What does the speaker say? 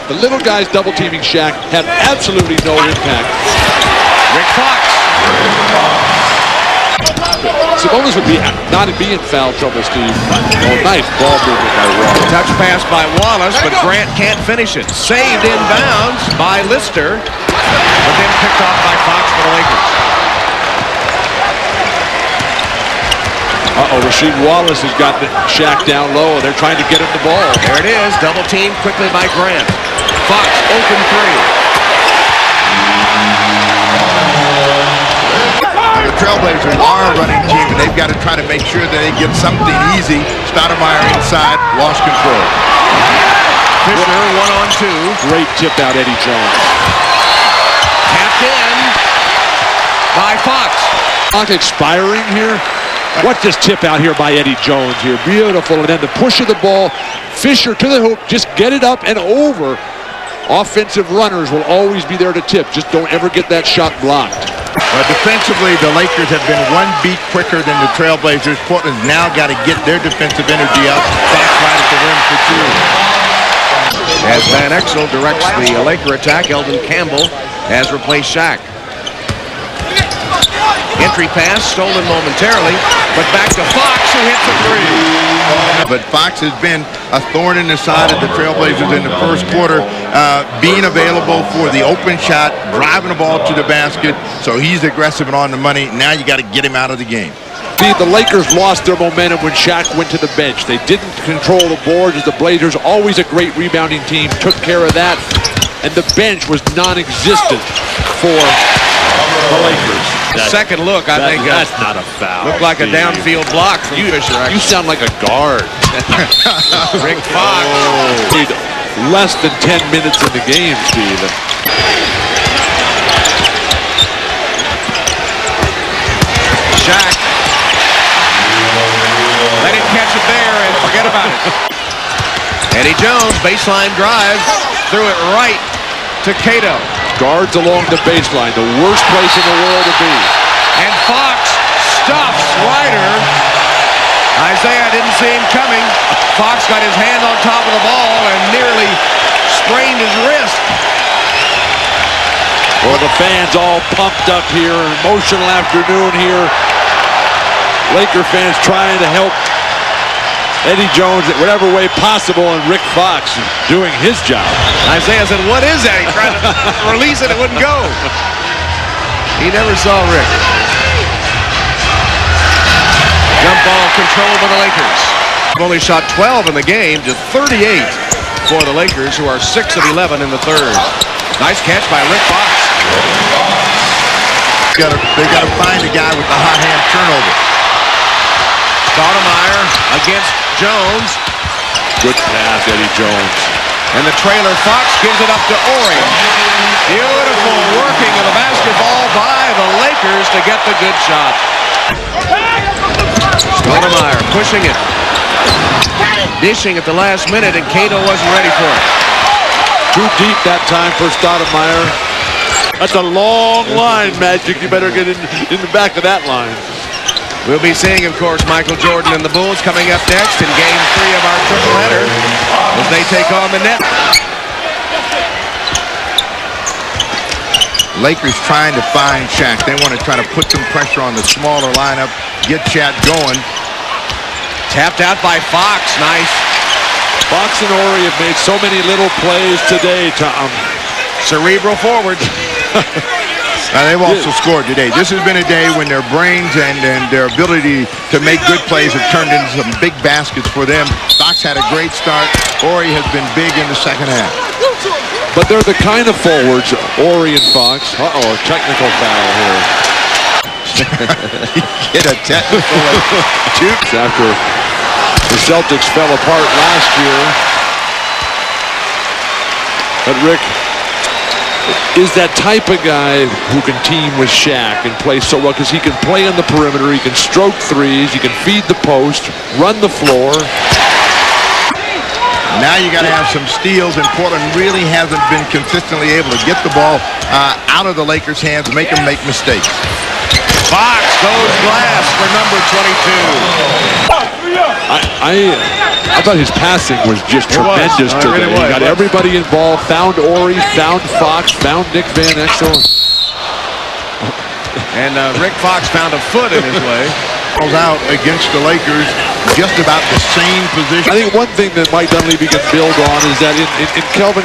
The little guys double-teaming Shaq have absolutely no impact. Rick Fox. Sabonis would not be in foul trouble, Steve. Oh, nice ball movement by Wallace. Touch pass by Wallace, but Grant can't finish it. Saved inbounds by Lister, but then picked off by Fox for the Lakers. Rasheed Wallace has got Shaq down low. They're trying to get him the ball. There it is. Double team quickly by Grant. Fox, open three. The Trailblazers are a running team, and they've got to try to make sure that they get something easy. Stoudemire inside, lost control. Fisher, 1-on-2. Great tip out, Eddie Jones. Tapped in by Fox. Clock expiring here. Watch this tip out here by Eddie Jones here. Beautiful. And then the push of the ball. Fisher to the hoop. Just get it up and over. Offensive runners will always be there to tip. Just don't ever get that shot blocked. Defensively, the Lakers have been one beat quicker than the Trailblazers. Portland's now got to get their defensive energy up. Fox right at the rim for two. As Van Exel directs the Laker attack, Eldon Campbell has replaced Shaq. Entry pass stolen momentarily, but back to Fox, who hits a three. But Fox has been a thorn in the side of the Trailblazers in the first quarter, being available for the open shot, driving the ball to the basket. So he's aggressive and on the money. Now you got to get him out of the game. The Lakers lost their momentum when Shaq went to the bench. They didn't control the boards as the Blazers, always a great rebounding team, took care of that. And the bench was non-existent for the Lakers. Second look, I think that's not a foul. Looked like a downfield block from Fisher. You sound like a guard. Rick Fox. Less than 10 minutes in the game, Steve. Shaq. Let him catch it there and forget about it. Eddie Jones, baseline drive, threw it right to Cato. Guards along the baseline, the worst place in the world to be. And Fox stuffs Ryder. Isaiah didn't see him coming. Fox got his hand on top of the ball and nearly sprained his wrist. Well, the fans all pumped up here. Emotional afternoon here. Laker fans trying to help Eddie Jones in whatever way possible, and Rick Fox doing his job. Isaiah said, "What is that?" He tried to release it, it wouldn't go. He never saw Rick. Jump ball controlled by the Lakers. Only shot 12 in the game, just 38 for the Lakers, who are 6 of 11 in the third. Nice catch by Rick Fox. They got to find a guy with the hot hand turnover. Stoudemire against Jones. Good pass, Eddie Jones. And the trailer Fox gives it up to Ori. Beautiful working of the basketball by the Lakers to get the good shot. Stoudemire pushing it. Dishing at the last minute, and Cato wasn't ready for it. Too deep that time for Stoudemire. That's a long line, Magic. You better get in the back of that line. We'll be seeing, of course, Michael Jordan and the Bulls coming up next in Game 3 of our triple header as they take on the Nets. Lakers trying to find Shaq. They want to try to put some pressure on the smaller lineup, get Shaq going. Tapped out by Fox. Nice. Fox and Ori have made so many little plays today, Tom. Cerebral forwards. They've also scored today. This has been a day when their brains and their ability to make good plays have turned into some big baskets for them. Fox had a great start. Ori has been big in the second half. But they're the kind of forwards, Ori and Fox. Uh-oh, a technical foul here. Get a technical after the Celtics fell apart last year. But Rick is that type of guy who can team with Shaq and play so well because he can play on the perimeter, he can stroke threes, he can feed the post, run the floor. Now you got to have some steals, and Portland really hasn't been consistently able to get the ball out of the Lakers' hands, make them make mistakes. Fox goes glass for number 22. I thought his passing was just tremendous No, it today. really He was. got everybody involved, found Ori, found Fox, found Nick Van Exel. And Rick Fox found a foot in his way. Out against the Lakers, just about the same position. I think one thing that Mike Dunleavy can build on is that in Kelvin